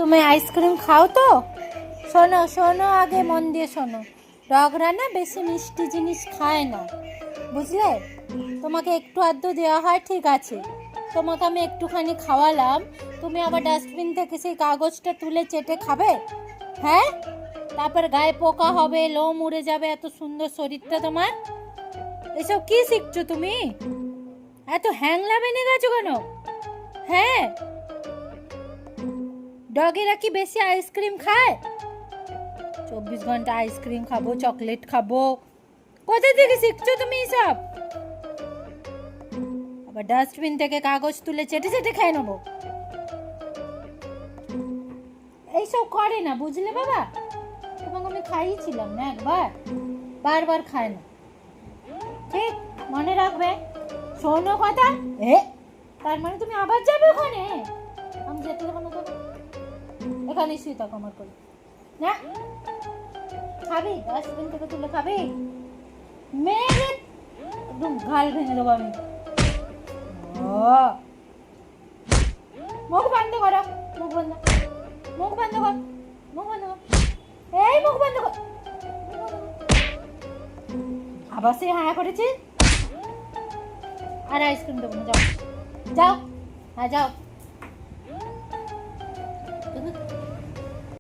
তুমি আইসক্রিম খাও তো? শোনো শোনো, আগে মন দিয়ে শোনো। ডগরা না বেশি মিষ্টি জিনিস খায় না, বুঝলে? তোমাকে একটু আধটু দেওয়া হয় ঠিক আছে, তোমাকে আমি একটুখানি খাওয়ালাম, তুমি আবার ডাস্টবিন থেকে সেই কাগজটা তুলে চেটে খাবে? হ্যাঁ, তারপর গায়ে পোকা হবে, লোম উড়ে যাবে, এত সুন্দর শরীরটা তোমার। এসব কি শিখছো তুমি? এত হ্যাংলা বেনে গেছো কেন? হ্যাঁ, ডগেরা কি বেশি আইসক্রিম খায়? 24 ঘন্টা আইসক্রিম খাবো, চকলেট খাবো, কোথা থেকে শিখছো তুমি সব? আবার ডাস্টবিন থেকে কাগজ তুলে চেটে চেটে খেয়ে নেবো, এইসব করে না, বুঝলে বাবা? তোমাকে আমি খাইয়েছিলাম না একবার, বারবার খায় না, ঠিক মনে রাখবে। শোনো কথা। এ, তার মানে তুমি আবার যাবে ওখানে? আমি যেতে দেবো না তোকে, এখানে শুয়ে থাকো আমার করে। না, খাবি? ডাস্টবিন থেকে তুলে খাবি? মেরে একদম গাল ভেঙে দেবো আমি। মুখ বন্ধ করো, মুখ বন্ধ, মুখ বন্ধ কর, মুখ বন্ধ কর, এই মুখ বন্ধ কর। আবার সে হ্যাঁ করেছে। আর আইসক্রিম দেবো না, যাও যাও, হ্যাঁ যাও।